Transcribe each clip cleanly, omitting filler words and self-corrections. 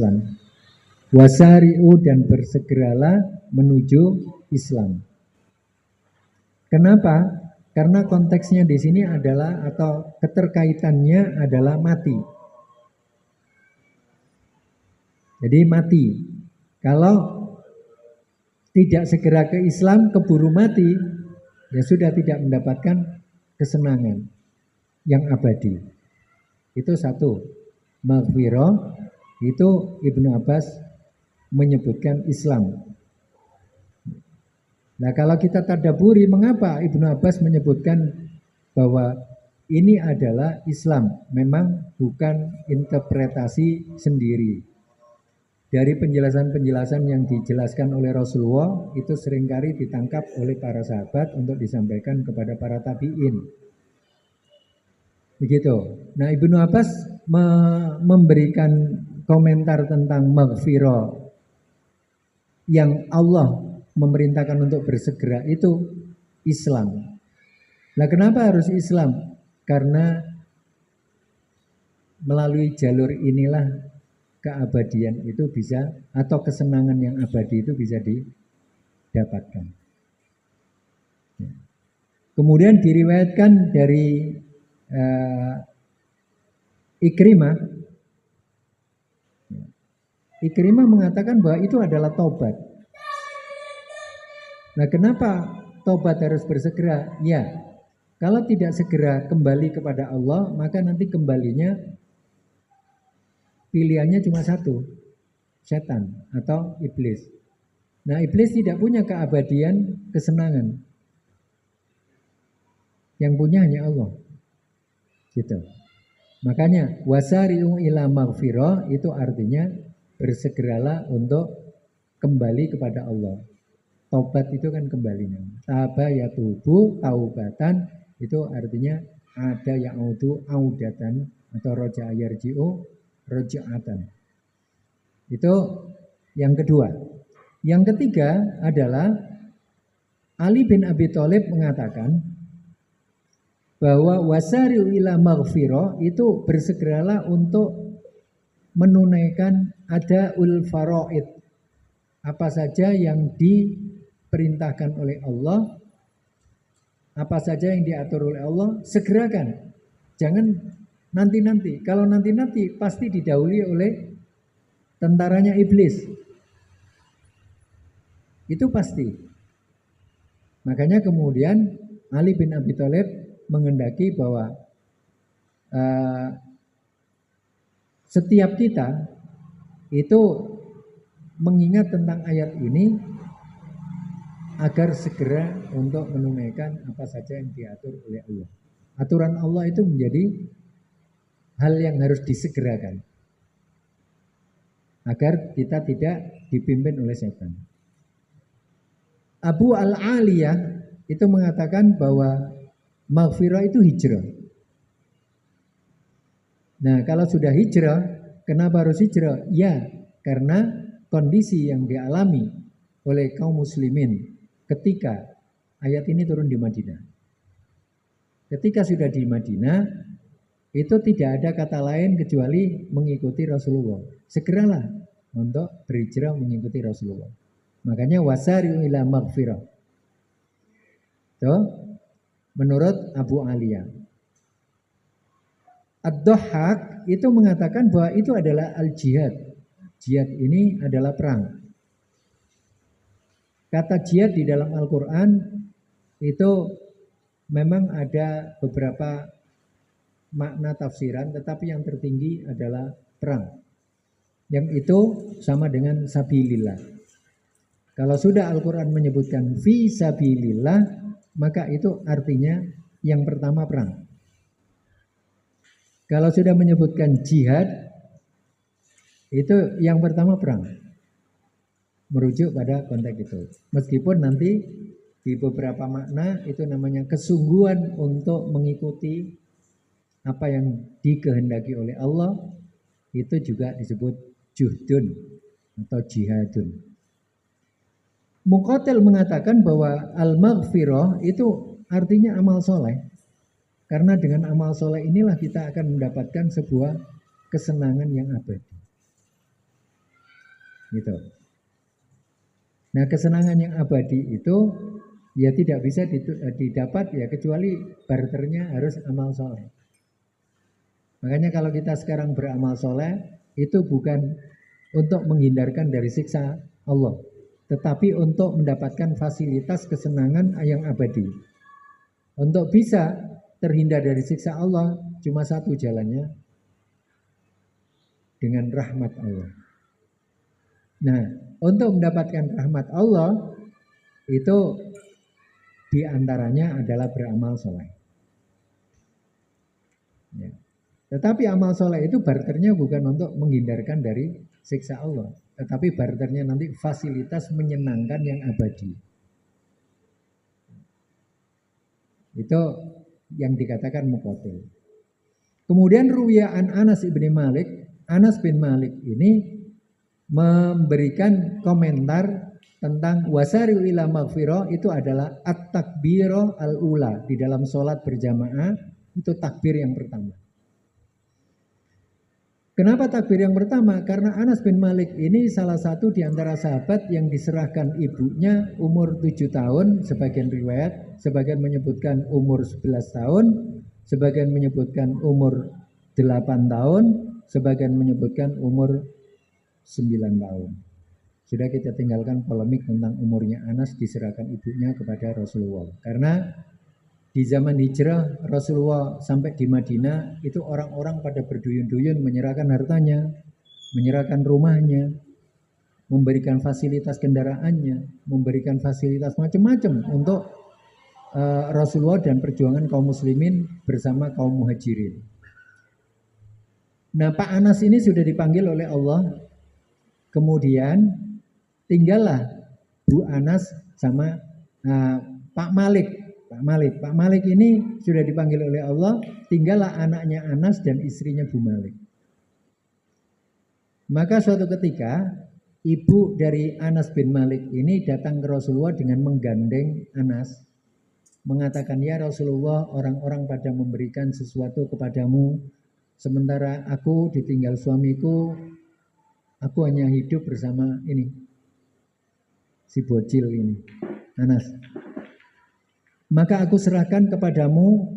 Islam. Wasari'u, dan bersegeralah menuju Islam. Kenapa? Karena konteksnya di sini adalah, atau keterkaitannya adalah mati. Jadi mati. Kalau tidak segera ke Islam, keburu mati, ya sudah tidak mendapatkan kesenangan yang abadi. Itu satu. Maghfirah, itu Ibnu Abbas menyebutkan Islam. Nah, kalau kita tadaburi, mengapa Ibnu Abbas menyebutkan bahwa ini adalah Islam, memang bukan interpretasi sendiri. Dari penjelasan-penjelasan yang dijelaskan oleh Rasulullah, itu seringkali ditangkap oleh para sahabat untuk disampaikan kepada para tabi'in. Begitu. Nah, Ibnu Abbas memberikan komentar tentang maghfirah yang Allah memerintahkan untuk bersegera itu Islam. Nah, kenapa harus Islam? Karena melalui jalur inilah keabadian itu bisa, atau kesenangan yang abadi itu bisa didapatkan. Kemudian diriwayatkan dari Ikrimah. Ikrimah mengatakan bahwa itu adalah taubat. Nah, kenapa taubat harus bersegera? Ya, kalau tidak segera kembali kepada Allah, maka nanti kembalinya pilihannya cuma satu, setan atau iblis. Nah, iblis tidak punya keabadian, kesenangan. Yang punya hanya Allah. Gitu. Makanya wasari'u ila maghfirah itu artinya bersegeralah untuk kembali kepada Allah. Taubat itu kan kembalinya. Taba yatubu taubatan, itu artinya ada ya'udu audatan, atau roja'a yarji'u roja'atan. Itu yang kedua. Yang ketiga adalah Ali bin Abi Thalib mengatakan bahwa wasari'u ila maghfirah itu bersegeralah untuk menunaikan adaul faraid. Apa saja yang diperintahkan oleh Allah, apa saja yang diatur oleh Allah, segerakan. Jangan nanti-nanti. Kalau nanti-nanti pasti didahului oleh tentaranya iblis. Itu pasti. Makanya kemudian Ali bin Abi Thalib mengendaki bahwa setiap kita itu mengingat tentang ayat ini agar segera untuk menunaikan apa saja yang diatur oleh Allah. Aturan Allah itu menjadi hal yang harus disegerakan agar kita tidak dipimpin oleh setan. Abu Al-Aliyah itu mengatakan bahwa maghfirah itu hijrah. Nah, kalau sudah hijrah, kenapa harus hijrah? Ya, karena kondisi yang dialami oleh kaum muslimin ketika ayat ini turun di Madinah. Ketika sudah di Madinah, itu tidak ada kata lain kecuali mengikuti Rasulullah. Segeralah untuk berhijrah mengikuti Rasulullah. Makanya wasari'u ila maghfirah. Tuh, menurut Abu Aliyah. Ad-Dhahhak itu mengatakan bahwa itu adalah al-jihad. Jihad ini adalah perang. Kata jihad di dalam Al-Quran itu memang ada beberapa makna tafsiran, tetapi yang tertinggi adalah perang. Yang itu sama dengan sabilillah. Kalau sudah Al-Quran menyebutkan fi sabilillah, maka itu artinya yang pertama perang. Kalau sudah menyebutkan jihad, itu yang pertama perang. Merujuk pada konteks itu. Meskipun nanti di beberapa makna itu namanya kesungguhan untuk mengikuti apa yang dikehendaki oleh Allah, itu juga disebut juhdun atau jihadun. Muqatil mengatakan bahwa al-maghfirah itu artinya amal soleh. Karena dengan amal soleh inilah kita akan mendapatkan sebuah kesenangan yang abadi. Gitu. Nah, kesenangan yang abadi itu ya tidak bisa didapat ya kecuali barternya harus amal soleh. Makanya kalau kita sekarang beramal soleh itu bukan untuk menghindarkan dari siksa Allah, tetapi untuk mendapatkan fasilitas kesenangan yang abadi. Untuk bisa terhindar dari siksa Allah cuma satu jalannya, dengan rahmat Allah. Nah, untuk mendapatkan rahmat Allah itu diantaranya adalah beramal soleh. Ya. Tetapi amal soleh itu barternya bukan untuk menghindarkan dari siksa Allah, tetapi barternya nanti fasilitas menyenangkan yang abadi. Itu yang dikatakan muqatil. Kemudian ruwiyaan Anas bin Malik. Anas bin Malik ini memberikan komentar tentang wasari'u ila maghfirah itu adalah at-takbirah al-ula. Di dalam sholat berjamaah itu takbir yang pertama. Kenapa takbir yang pertama? Karena Anas bin Malik ini salah satu di antara sahabat yang diserahkan ibunya umur 7 tahun, sebagian riwayat, sebagian menyebutkan umur 11 tahun, sebagian menyebutkan umur 8 tahun, sebagian menyebutkan umur 9 tahun. Sudah kita tinggalkan polemik tentang umurnya Anas diserahkan ibunya kepada Rasulullah. Karena di zaman hijrah Rasulullah sampai di Madinah itu orang-orang pada berduyun-duyun menyerahkan hartanya, menyerahkan rumahnya, memberikan fasilitas kendaraannya, memberikan fasilitas macam-macam untuk Rasulullah dan perjuangan kaum muslimin bersama kaum muhajirin. Nah, Pak Anas ini sudah dipanggil oleh Allah. Kemudian tinggallah Bu Anas sama Pak Malik. Pak Malik ini sudah dipanggil oleh Allah, tinggallah anaknya Anas dan istrinya Bu Malik. Maka suatu ketika ibu dari Anas bin Malik ini datang ke Rasulullah dengan menggandeng Anas, mengatakan, ya Rasulullah, orang-orang pada memberikan sesuatu kepadamu, sementara aku ditinggal suamiku, aku hanya hidup bersama ini, si bocil ini, Anas. Maka aku serahkan kepadamu,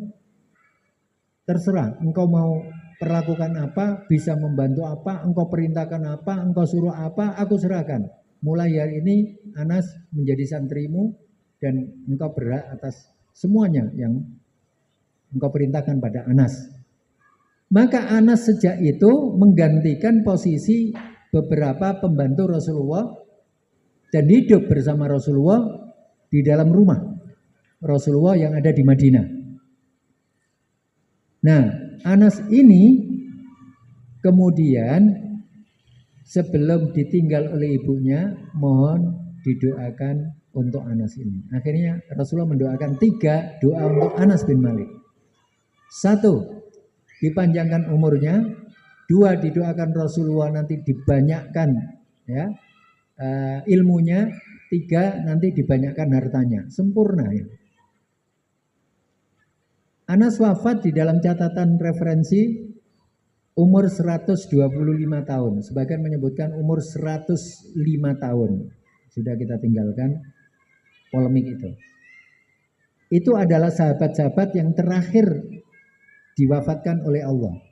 terserah engkau mau perlakukan apa, bisa membantu apa, engkau perintahkan apa, engkau suruh apa, aku serahkan. Mulai hari ini Anas menjadi santrimu dan engkau berhak atas semuanya yang engkau perintahkan pada Anas. Maka Anas sejak itu menggantikan posisi beberapa pembantu Rasulullah dan hidup bersama Rasulullah di dalam rumah Rasulullah yang ada di Madinah. Nah, Anas ini kemudian sebelum ditinggal oleh ibunya, mohon didoakan untuk Anas ini. Akhirnya Rasulullah mendoakan 3 doa untuk Anas bin Malik. 1, dipanjangkan umurnya. 2, didoakan Rasulullah nanti dibanyakkan ya ilmunya. 3, nanti dibanyakkan hartanya. Sempurna ya. Anas wafat di dalam catatan referensi umur 125 tahun. Sebagian menyebutkan umur 105 tahun. Sudah kita tinggalkan polemik itu. Itu adalah sahabat-sahabat yang terakhir diwafatkan oleh Allah.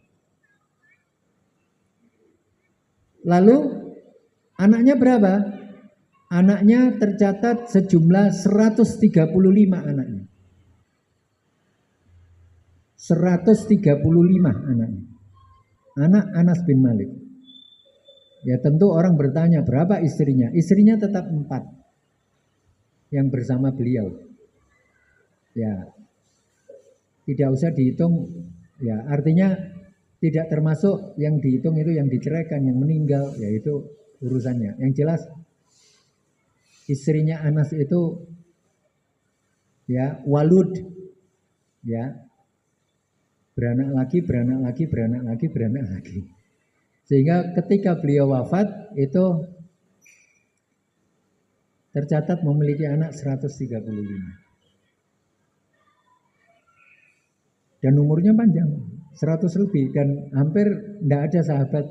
Lalu anaknya berapa? Anaknya tercatat sejumlah 135 anaknya. 135 anaknya. Anak Anas bin Malik. Ya tentu orang bertanya berapa istrinya. Istrinya tetap 4 yang bersama beliau. Ya tidak usah dihitung. Ya artinya tidak termasuk yang dihitung itu yang diceraikan, yang meninggal. Ya itu urusannya. Yang jelas istrinya Anas itu ya walud. Ya beranak lagi, beranak lagi, beranak lagi, beranak lagi. Sehingga ketika beliau wafat itu tercatat memiliki anak 135. Dan umurnya panjang, 100 lebih. Dan hampir tidak ada sahabat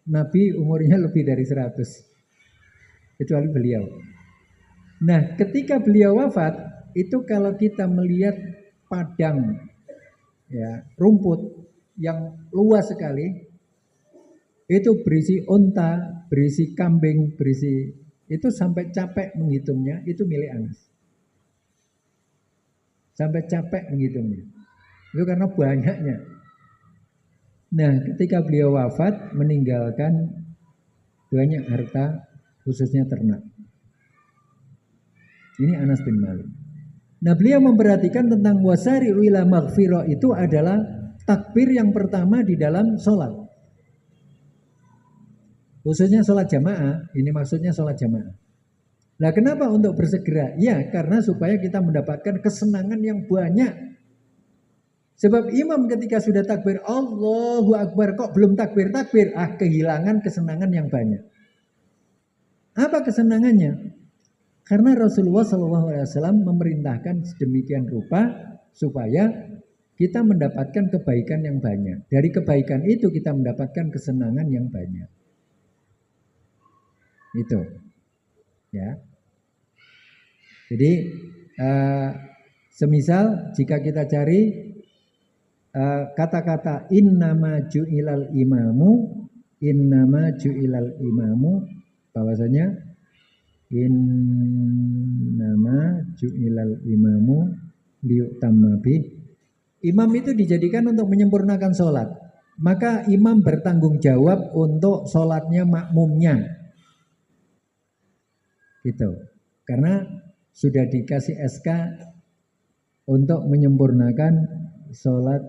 Nabi umurnya lebih dari 100. kecuali beliau. Nah, ketika beliau wafat, itu kalau kita melihat padang ya, rumput yang luas sekali, itu berisi unta, berisi kambing, berisi itu sampai capek menghitungnya, itu milik Anas. Sampai capek menghitungnya. Itu karena banyaknya. Nah, ketika beliau wafat, meninggalkan banyak harta, khususnya ternak. Ini Anas bin Malik. Nah, beliau memperhatikan tentang wasari'u ila maghfirah itu adalah takbir yang pertama di dalam sholat. Khususnya sholat jamaah, ini maksudnya sholat jamaah. Nah, kenapa untuk bersegera? Ya, karena supaya kita mendapatkan kesenangan yang banyak. Sebab imam ketika sudah takbir Allahu Akbar kok belum takbir-takbir, kehilangan kesenangan yang banyak. Apa kesenangannya? Karena Rasulullah SAW memerintahkan sedemikian rupa supaya kita mendapatkan kebaikan yang banyak. Dari kebaikan itu kita mendapatkan kesenangan yang banyak. Itu, ya. Jadi, semisal jika kita cari kata-kata innama ju'ilal imamu, bahwasanya innama ju'ilal imamu liyutamma bih. Imam itu dijadikan untuk menyempurnakan sholat. Maka imam bertanggung jawab untuk sholatnya makmumnya. Gitu. Karena sudah dikasih SK untuk menyempurnakan sholat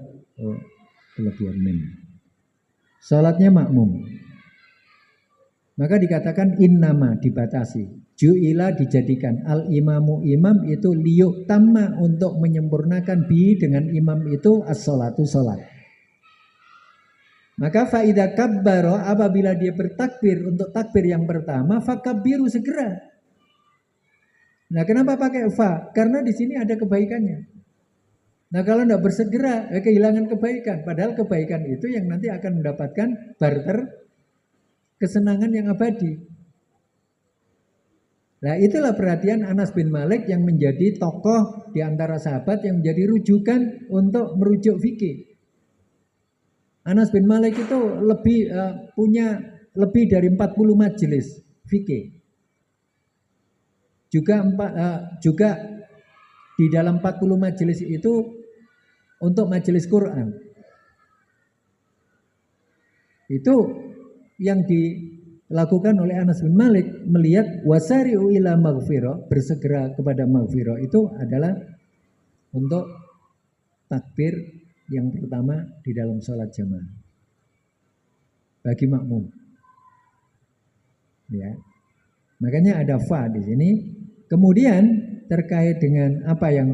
sholatnya makmum. Maka dikatakan innama, dibatasi. Ju'ila, dijadikan. Al-imamu, imam itu liyuk tamma, untuk menyempurnakan bi, dengan imam itu as-sholatu, sholat. Maka fa'idha kabbaro, apabila dia bertakbir untuk takbir yang pertama, fakabbiru, segera. Nah, kenapa pakai fa? Karena di sini ada kebaikannya. Nah, kalau tidak bersegera, kehilangan kebaikan. Padahal kebaikan itu yang nanti akan mendapatkan barter kesenangan yang abadi. Nah, itulah perhatian Anas bin Malik yang menjadi tokoh di antara sahabat yang menjadi rujukan untuk merujuk fikih. Anas bin Malik itu punya lebih dari 40 majelis fikih. Juga di dalam 40 majelis itu untuk majelis Quran. Itu yang dilakukan oleh Anas bin Malik, melihat wasari'u ila maghfirah, bersegera kepada maghfirah itu adalah untuk takbir yang pertama di dalam sholat jamaah bagi makmum. Ya. Makanya ada fa di sini. Kemudian terkait dengan apa yang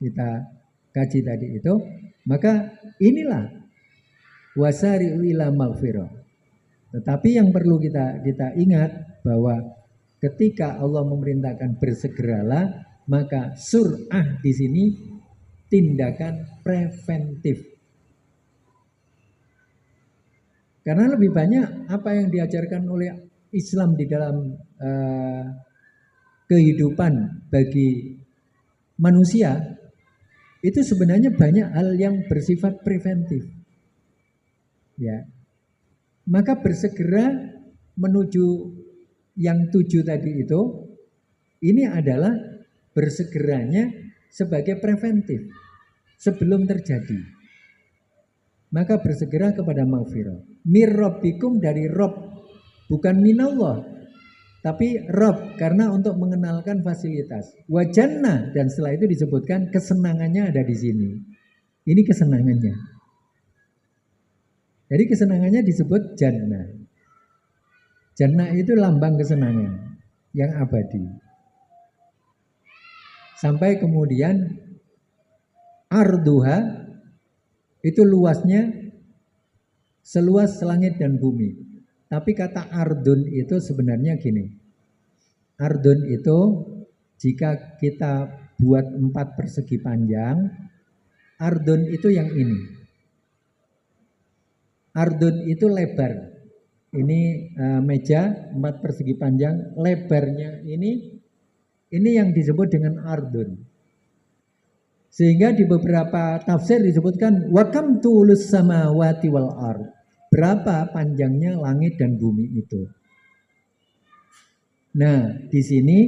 kita kaji tadi itu, maka inilah wasari'u ila maghfirah. Tetapi yang perlu kita ingat bahwa ketika Allah memerintahkan bersegeralah, maka sur'ah di sini tindakan preventif. Karena lebih banyak apa yang diajarkan oleh Islam di dalam kehidupan bagi manusia itu sebenarnya banyak hal yang bersifat preventif. Ya, maka bersegera menuju yang 7 tadi itu, ini adalah bersegeranya sebagai preventif sebelum terjadi. Maka bersegera kepada maghfirah. Mir rabbikum, dari Rob, bukan minallah, tapi Rob, karena untuk mengenalkan fasilitas. Wajannah, dan setelah itu disebutkan kesenangannya ada di sini. Ini kesenangannya. Jadi kesenangannya disebut jannah. Jannah itu lambang kesenangan yang abadi. Sampai kemudian arduha, itu luasnya seluas langit dan bumi. Tapi kata ardun itu sebenarnya gini. Ardun itu jika kita buat 4 persegi panjang, ardun itu yang ini. Ardun itu lebar. Ini meja 4 persegi panjang, lebarnya ini yang disebut dengan ardun. Sehingga di beberapa tafsir disebutkan wakam tulus samawati wal ard. Berapa panjangnya langit dan bumi itu. Nah, di sini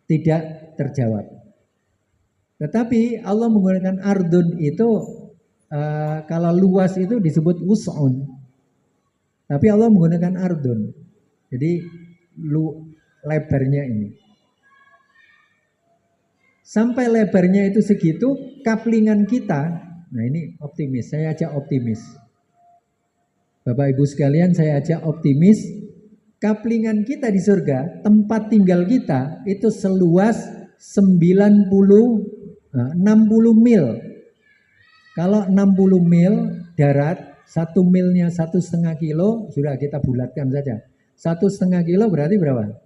tidak terjawab. Tetapi Allah menggunakan ardun itu kalau luas itu disebut wus'un. Tapi Allah menggunakan ardun. Jadi lebarnya ini. Sampai lebarnya itu segitu, kaplingan kita, nah ini optimis, saya ajak optimis. Bapak Ibu sekalian, saya ajak optimis, kaplingan kita di surga, tempat tinggal kita itu seluas 60 mil. Kalau 60 mil darat, 1 milnya 1,5 kilo, sudah kita bulatkan saja. 1,5 kilo berarti berapa?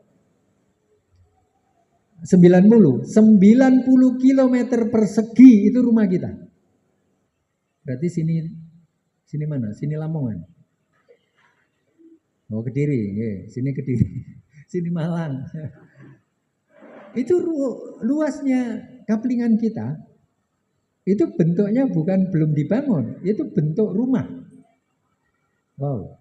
90 kilometer persegi itu rumah kita. Berarti sini mana? Sini Lamongan. Oh, Kediri, sini Kediri. Sini Malang. Itu luasnya kaplingan kita. Itu bentuknya bukan belum dibangun, itu bentuk rumah. Wow.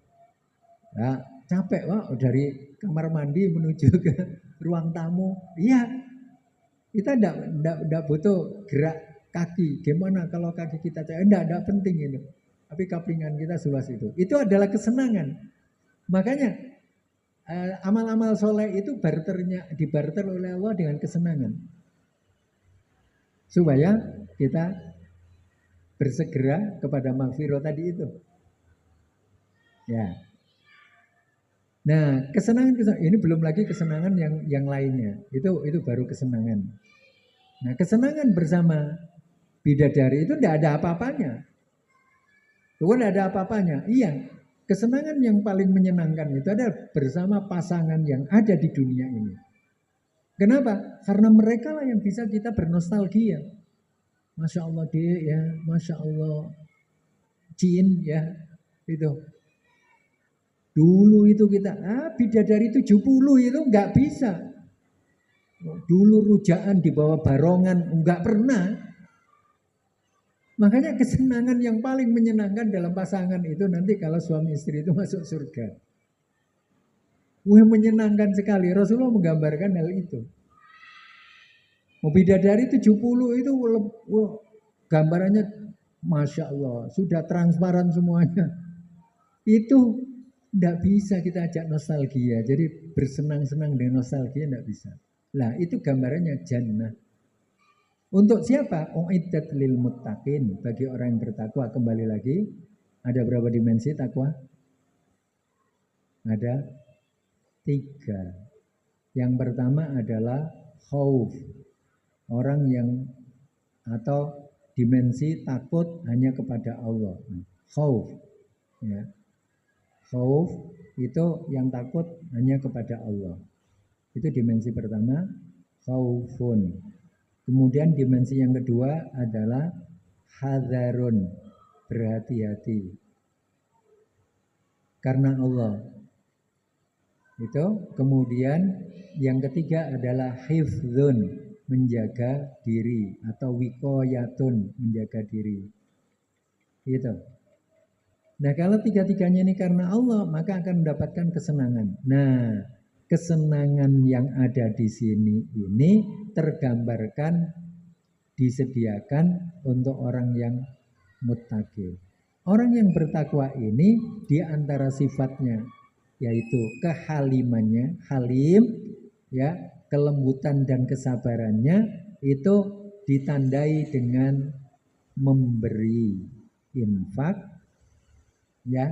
Nah, capek, wow, dari kamar mandi menuju ke ruang tamu. Iya. Kita enggak butuh gerak kaki. Gimana kalau kaki kita capek? Enggak penting itu. Tapi kaplingan kita seluas itu. Itu adalah kesenangan. Makanya amal-amal soleh itu dibarter oleh Allah dengan kesenangan. Supaya kita bersegera kepada maghfirah tadi itu. Ya. Nah, kesenangan ini belum lagi kesenangan yang lainnya. Itu baru kesenangan. Nah, kesenangan bersama bidadari itu tidak ada apa-apanya. Bukan ada apa-apanya. Iya, kesenangan yang paling menyenangkan itu adalah bersama pasangan yang ada di dunia ini. Kenapa? Karena mereka lah yang bisa kita bernostalgia. Masya Allah dia ya, Masya Allah Cin ya, itu. Dulu itu kita, bidadari 70 itu nggak bisa. Dulu rujaan di bawah barongan, nggak pernah. Makanya kesenangan yang paling menyenangkan dalam pasangan itu nanti kalau suami istri itu masuk surga. Menyenangkan sekali, Rasulullah menggambarkan hal itu. Bidadari 70 itu gambarannya Masya Allah, sudah transparan semuanya. Itu tidak bisa kita ajak nostalgia. Jadi bersenang-senang dengan nostalgia tidak bisa. Nah itu gambarannya jannah. Untuk siapa? Uiddat lil muttaqin. Bagi orang yang bertakwa. Kembali lagi, ada berapa dimensi takwa? Ada 3. Yang pertama adalah khauf. Orang yang atau dimensi takut hanya kepada Allah. Khauf. Ya. Khauf itu yang takut hanya kepada Allah. Itu dimensi pertama, khaufun. Kemudian dimensi yang kedua adalah hadarun, berhati-hati. Karena Allah. Itu. Kemudian yang ketiga adalah hifdzun, menjaga diri, atau wikoyatun, menjaga diri. Itu. Nah, kalau tiga-tiganya ini karena Allah, maka akan mendapatkan kesenangan. Nah, kesenangan yang ada di sini ini tergambarkan disediakan untuk orang yang muttaqin. Orang yang bertakwa ini di antara sifatnya yaitu kehalimannya, halim ya, kelembutan dan kesabarannya itu ditandai dengan memberi infak. Ya,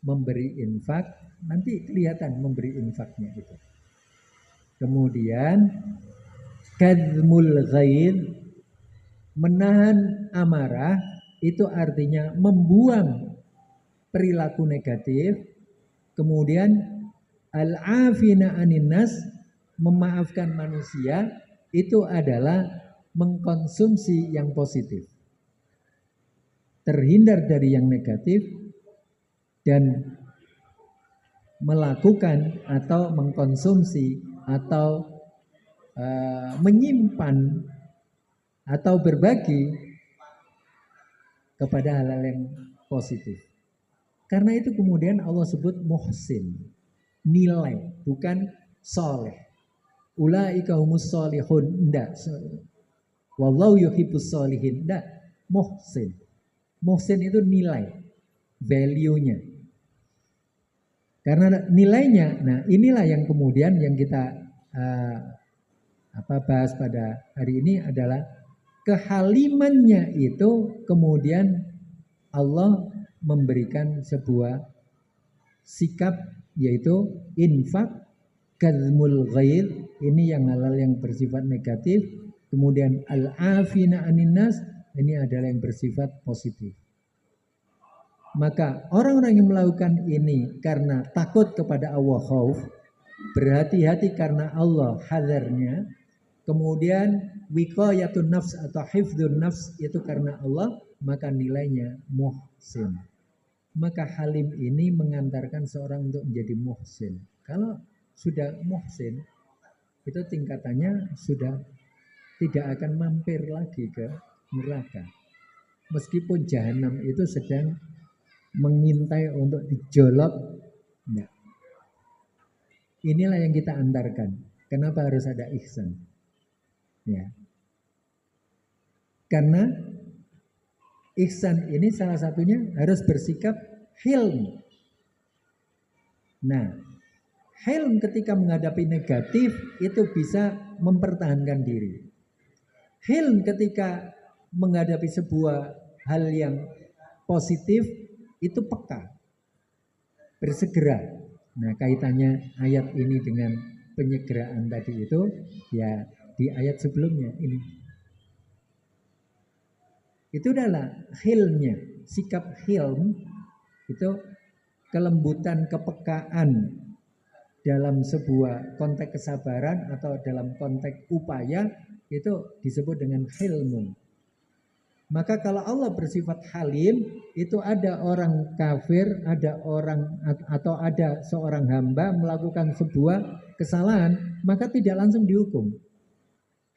memberi infak, nanti kelihatan memberi infaknya itu. Kemudian kadmul ghaid, menahan amarah, itu artinya membuang perilaku negatif. Kemudian al-afina anin nas, memaafkan manusia, itu adalah mengkonsumsi yang positif. Terhindar dari yang negatif, dan melakukan atau mengkonsumsi atau menyimpan atau berbagi kepada hal-hal yang positif. Karena itu kemudian Allah sebut muhsin, nilai, bukan soleh. Ulaika humus solihun, enggak. Wallahu yuhibbus solihin, enggak. Muhsin. Muhsin itu nilai, value-nya. Karena nilainya, nah inilah yang kemudian yang kita bahas pada hari ini adalah kehalimannya itu kemudian Allah memberikan sebuah sikap yaitu infak, kadzmul ghair, ini yang halal yang bersifat negatif, kemudian al-afina anin nas, ini adalah yang bersifat positif. Maka orang-orang yang melakukan ini karena takut kepada Allah, khauf, berhati-hati karena Allah, hadarnya, kemudian wiqayatun nafs atau hifdzun nafs itu karena Allah, maka nilainya muhsin. Maka halim ini mengantarkan seorang untuk menjadi muhsin. Kalau sudah muhsin, itu tingkatannya sudah tidak akan mampir lagi ke neraka. Meskipun jahanam itu sedang mengintai untuk dijolok, enggak. Inilah yang kita antarkan. Kenapa harus ada ihsan? Ya. Karena ihsan ini salah satunya harus bersikap hilm. Nah, hilm ketika menghadapi negatif itu bisa mempertahankan diri. Hilm ketika menghadapi sebuah hal yang positif itu peka, bersegera. Nah, kaitannya ayat ini dengan penyegeraan tadi itu ya di ayat sebelumnya ini. Itu adalah hilmnya, sikap hilm itu kelembutan, kepekaan dalam sebuah konteks kesabaran atau dalam konteks upaya itu disebut dengan hilmun. Maka kalau Allah bersifat halim, itu ada orang kafir, ada orang atau ada seorang hamba melakukan sebuah kesalahan, maka tidak langsung dihukum.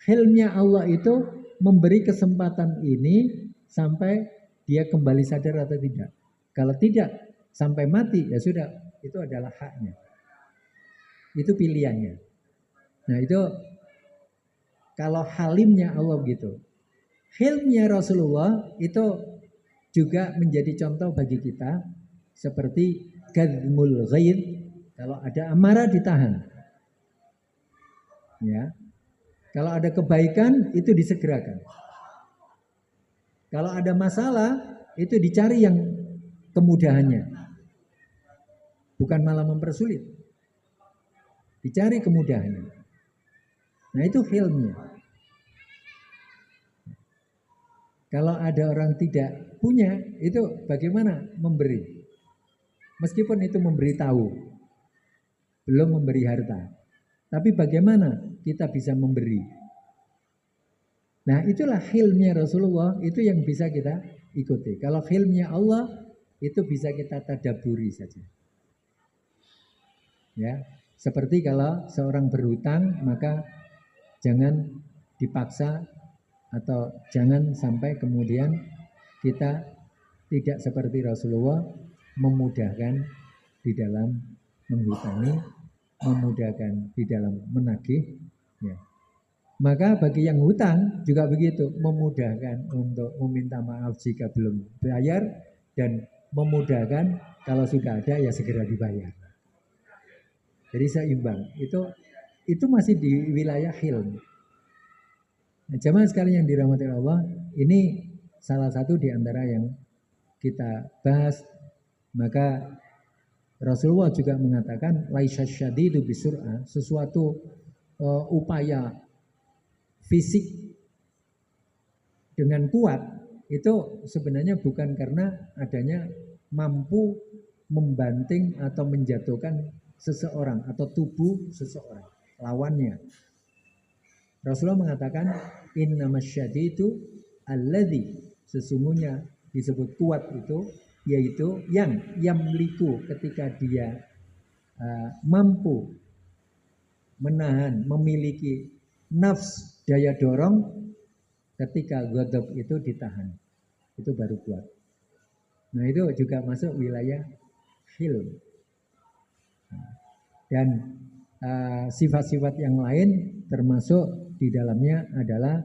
Hilmnya Allah itu memberi kesempatan ini sampai dia kembali sadar atau tidak. Kalau tidak sampai mati, ya sudah, itu adalah haknya. Itu pilihannya. Nah itu kalau halimnya Allah gitu. Hilmnya Rasulullah itu juga menjadi contoh bagi kita seperti kadzmul ghair, kalau ada amarah ditahan. Ya. Kalau ada kebaikan itu disegerakan. Kalau ada masalah itu dicari yang kemudahannya. Bukan malah mempersulit. Dicari kemudahannya. Nah itu hilmnya. Kalau ada orang tidak punya, itu bagaimana memberi? Meskipun itu memberi tahu, belum memberi harta. Tapi bagaimana kita bisa memberi? Nah itulah hilmnya Rasulullah, itu yang bisa kita ikuti. Kalau hilmnya Allah, itu bisa kita tadaburi saja. Ya, seperti kalau seorang berhutang, maka jangan dipaksa atau jangan sampai kemudian kita tidak seperti Rasulullah memudahkan di dalam menghutangi, memudahkan di dalam menagih. Ya. Maka bagi yang hutang juga begitu, memudahkan untuk meminta maaf jika belum bayar dan memudahkan kalau sudah ada ya segera dibayar. Jadi seimbang. Itu masih di wilayah hilm. Nah, jemaah sekalian yang dirahmati Allah, ini salah satu di antara yang kita bahas. Maka Rasulullah juga mengatakan laisa syadidu bisur'ah, sesuatu upaya fisik dengan kuat itu sebenarnya bukan karena adanya mampu membanting atau menjatuhkan seseorang atau tubuh seseorang lawannya. Rasulullah mengatakan innamasyadidu alladzi, sesungguhnya disebut kuat itu yaitu yang yamliku ketika dia mampu menahan, memiliki nafs daya dorong ketika ghadab itu ditahan. Itu baru kuat. Nah itu juga masuk wilayah hilm. Dan sifat-sifat yang lain termasuk di dalamnya adalah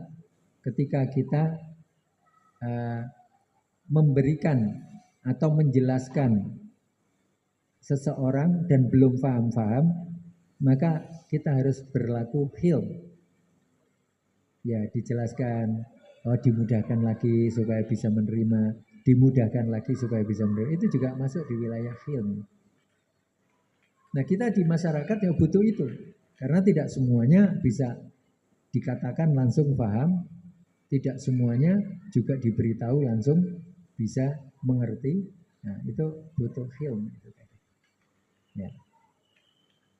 ketika kita memberikan atau menjelaskan seseorang dan belum paham-paham, maka kita harus berlaku hilm. Ya, dijelaskan, dimudahkan lagi supaya bisa menerima, dimudahkan lagi supaya bisa menerima. Itu juga masuk di wilayah hilm. Nah, kita di masyarakat ya butuh itu. Karena tidak semuanya bisa dikatakan langsung paham, tidak semuanya juga diberitahu langsung bisa mengerti. Nah, itu butuh hilm. Ya.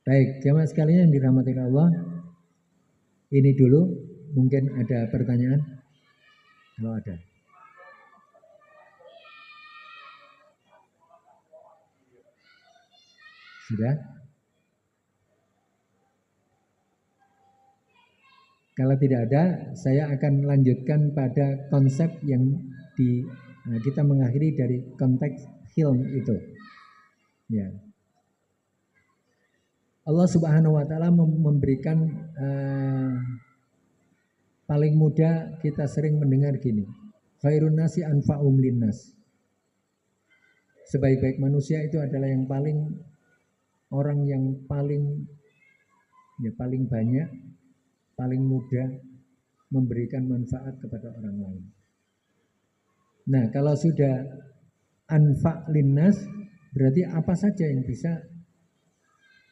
Baik, jamaah sekalian yang dirahmati Allah, ini dulu mungkin ada pertanyaan, kalau ada. Sudah? Kalau tidak ada, saya akan lanjutkan pada konsep yang kita mengakhiri dari konteks hilm itu. Ya. Allah Subhanahu wa taala memberikan paling mudah kita sering mendengar gini. Khairun nasi anfa'um linnas. Sebaik-baik manusia itu adalah yang paling orang yang paling banyak, paling mudah memberikan manfaat kepada orang lain. Nah, kalau sudah anfa' linnas berarti apa saja yang bisa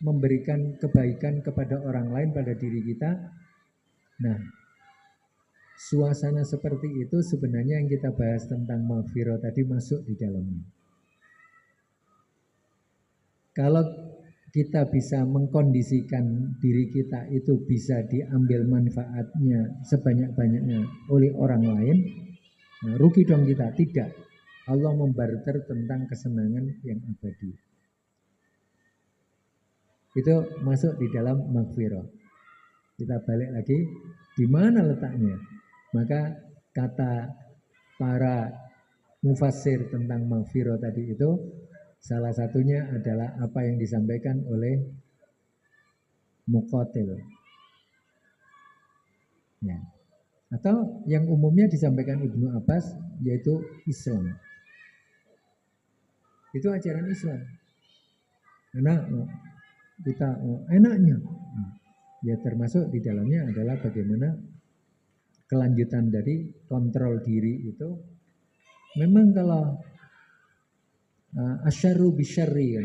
memberikan kebaikan kepada orang lain pada diri kita. Nah, suasana seperti itu sebenarnya yang kita bahas tentang maghfirah tadi masuk di dalamnya. Kalau kita bisa mengkondisikan diri kita itu bisa diambil manfaatnya sebanyak-banyaknya oleh orang lain, nah rugi dong kita. Tidak. Allah membarter tentang kesenangan yang abadi. Itu masuk di dalam maghfirah. Kita balik lagi, di mana letaknya? Maka kata para mufassir tentang maghfirah tadi itu salah satunya adalah apa yang disampaikan oleh Muqatil. Ya. Atau yang umumnya disampaikan Ibnu Abbas yaitu Islam. Itu ajaran Islam. Karena kita enaknya. Ya termasuk di dalamnya adalah bagaimana kelanjutan dari kontrol diri itu. Memang kalau asyarru bisyarri,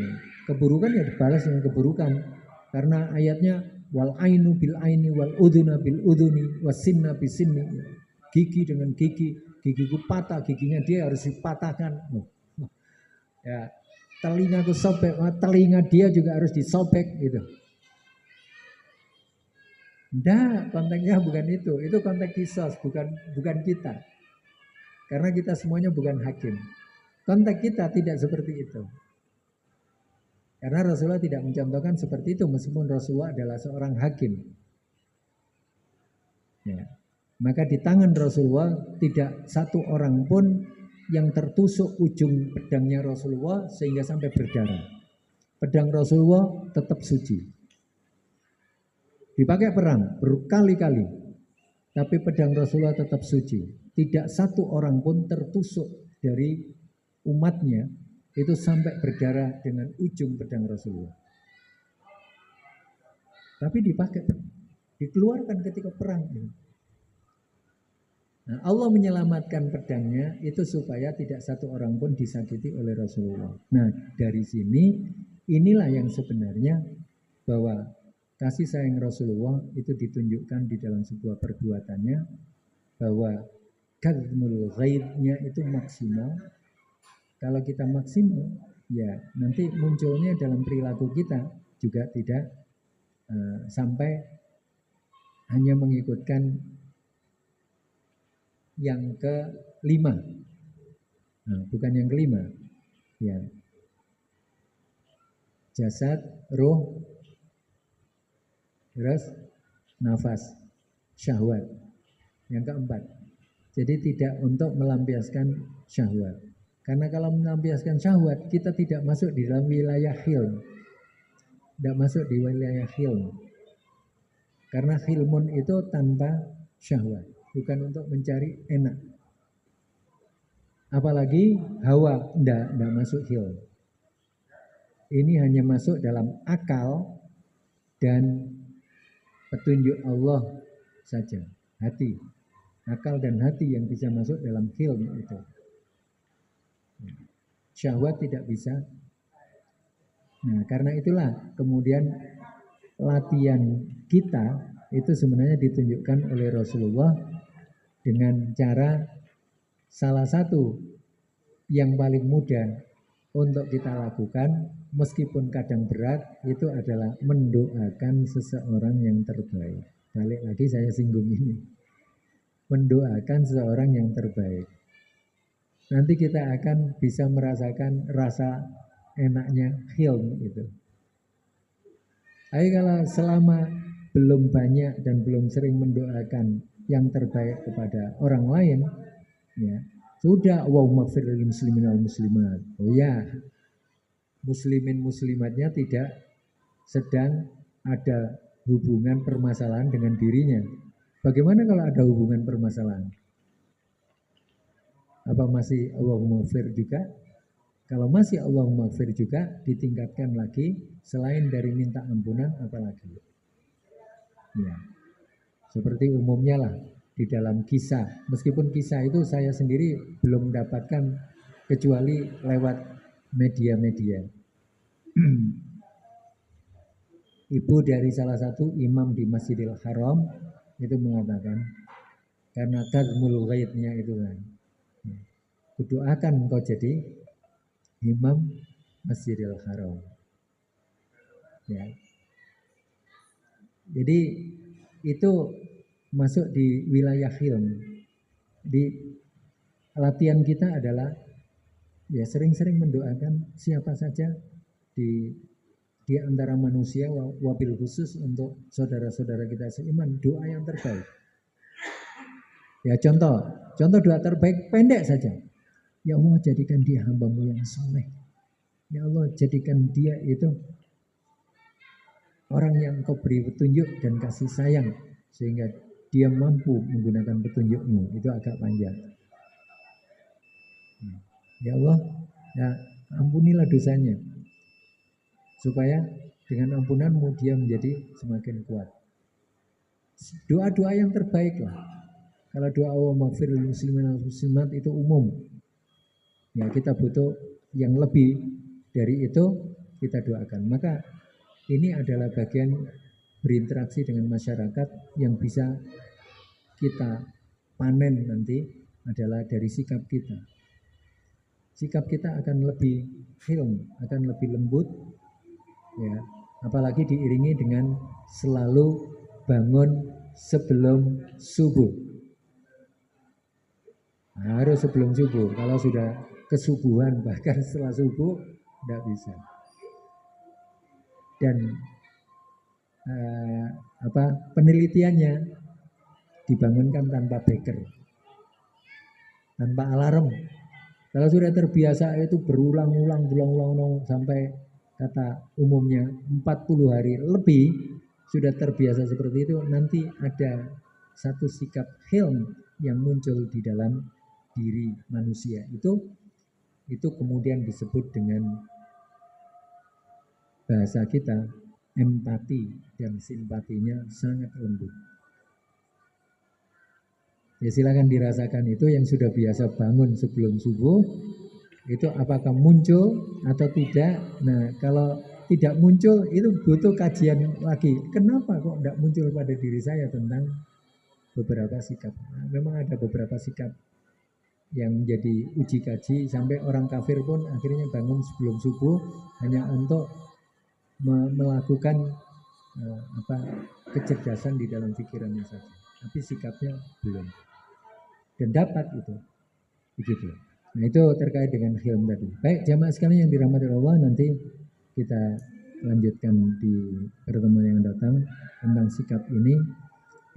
keburukan ya dibalas dengan keburukan. Karena ayatnya wal ainu bil aini wal udhuna bil udhuni wasinna bisinni. Gigi dengan gigi, gigiku patah, giginya dia harus dipatahkan. Ya, telingaku sobek, telinga dia juga harus disobek gitu. Nah, konteksnya bukan itu konteks kisos, bukan kita. Karena kita semuanya bukan hakim. Konteks kita tidak seperti itu. Karena Rasulullah tidak mencontohkan seperti itu meskipun Rasulullah adalah seorang hakim. Ya. Maka di tangan Rasulullah tidak satu orang pun yang tertusuk ujung pedangnya Rasulullah sehingga sampai berdarah. Pedang Rasulullah tetap suci. Dipakai perang berkali-kali, tapi pedang Rasulullah tetap suci. Tidak satu orang pun tertusuk dari umatnya itu sampai berdarah dengan ujung pedang Rasulullah. Tapi dipakai, dikeluarkan ketika perang. Nah, Allah menyelamatkan pedangnya itu supaya tidak satu orang pun disakiti oleh Rasulullah. Nah, dari sini inilah yang sebenarnya bahwa kasih sayang Rasulullah itu ditunjukkan di dalam sebuah perbuatannya, bahwa kadmul ghaidnya itu maksimal. Kalau kita maksimal, ya nanti munculnya dalam perilaku kita juga tidak sampai hanya mengikutkan yang kelima. Nah, bukan yang kelima. Ya, jasad, ruh, terus nafas, syahwat. Yang keempat, jadi tidak untuk melampiaskan syahwat. Karena kalau melampiaskan syahwat, kita tidak masuk di dalam wilayah hilm. Tidak masuk di wilayah hilm. Karena hilmun itu tanpa syahwat, bukan untuk mencari enak. Apalagi hawa, tidak masuk hilm. Ini hanya masuk dalam akal dan petunjuk Allah saja, hati. Akal dan hati yang bisa masuk dalam hilm itu. Syahwat tidak bisa. Nah, karena itulah kemudian latihan kita itu sebenarnya ditunjukkan oleh Rasulullah dengan cara salah satu yang paling mudah untuk kita lakukan meskipun kadang berat itu adalah mendoakan seseorang yang terbaik. Balik lagi saya singgung ini. Mendoakan seseorang yang terbaik. Nanti kita akan bisa merasakan rasa enaknya hilm itu. Tapi kalau selama belum banyak dan belum sering mendoakan yang terbaik kepada orang lain, ya sudah, Allahumma ighfir lil muslimin wal muslimat. Oh ya, muslimin muslimatnya tidak sedang ada hubungan permasalahan dengan dirinya. Bagaimana kalau ada hubungan permasalahan? Apa masih Allahumma ighfir juga? Kalau masih Allahumma ighfir juga, ditingkatkan lagi selain dari minta ampunan apalagi. Ya. Seperti umumnya lah di dalam kisah. Meskipun kisah itu saya sendiri belum mendapatkan kecuali lewat media-media. Ibu dari salah satu imam di Masjidil Haram itu mengatakan, karena kadmul ghaibnya itu kan, kudoakan engkau jadi imam Masjidil Haram. Ya. Jadi itu masuk di wilayah hilm. Di latihan kita adalah ya sering-sering mendoakan siapa saja di antara manusia, wabil khusus untuk saudara-saudara kita seiman, doa yang terbaik. Ya contoh doa terbaik pendek saja. Ya Allah, jadikan dia hamba-Mu yang soleh. Ya Allah, jadikan dia itu orang yang Kau beri petunjuk dan kasih sayang sehingga dia mampu menggunakan petunjuk-Mu. Itu agak panjang. Ya Allah, ya ampunilah dosanya supaya dengan ampunan-Mu dia menjadi semakin kuat. Doa-doa yang terbaik lah. Kalau doa Allahumma ighfir lil muslimin wal muslimat itu umum. Ya kita butuh yang lebih dari itu kita doakan. Maka ini adalah bagian berinteraksi dengan masyarakat yang bisa kita panen nanti adalah dari sikap kita. Sikap kita akan lebih hilm, akan lebih lembut, ya. Apalagi diiringi dengan selalu bangun sebelum subuh. Harus sebelum subuh. Kalau sudah kesubuhan bahkan setelah subuh tidak bisa. Dan penelitiannya dibangunkan tanpa beker, tanpa alarm. Kalau sudah terbiasa itu berulang-ulang sampai kata umumnya 40 hari lebih sudah terbiasa seperti itu, nanti ada satu sikap hilm yang muncul di dalam diri manusia. Itu kemudian disebut dengan bahasa kita empati dan simpatinya sangat lembut. Ya silakan dirasakan itu yang sudah biasa bangun sebelum subuh, itu apakah muncul atau tidak. Nah kalau tidak muncul itu butuh kajian lagi. Kenapa kok tidak muncul pada diri saya tentang beberapa sikap. Nah, memang ada beberapa sikap yang jadi uji kaji sampai orang kafir pun akhirnya bangun sebelum subuh hanya untuk melakukan kecerdasan di dalam pikirannya saja. Tapi sikapnya belum. Dan dapat itu. Begitu. Nah itu terkait dengan hilm tadi. Baik jamaah sekalian yang dirahmati Allah, nanti kita lanjutkan di pertemuan yang datang tentang sikap ini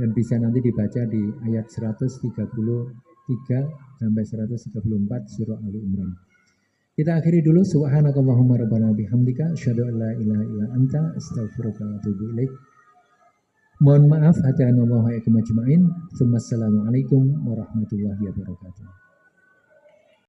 dan bisa nanti dibaca di ayat 133 sampai 134 surah Ali Imran. Kita akhiri dulu. Subhanakallahumma rabbana bihamdika asyhadu an la ilaha illa anta astaghfiruka wa atubu ilaik. Mohon maaf, hadanallahu wa iyyakum ajmain. Assalamualaikum warahmatullahi wabarakatuh.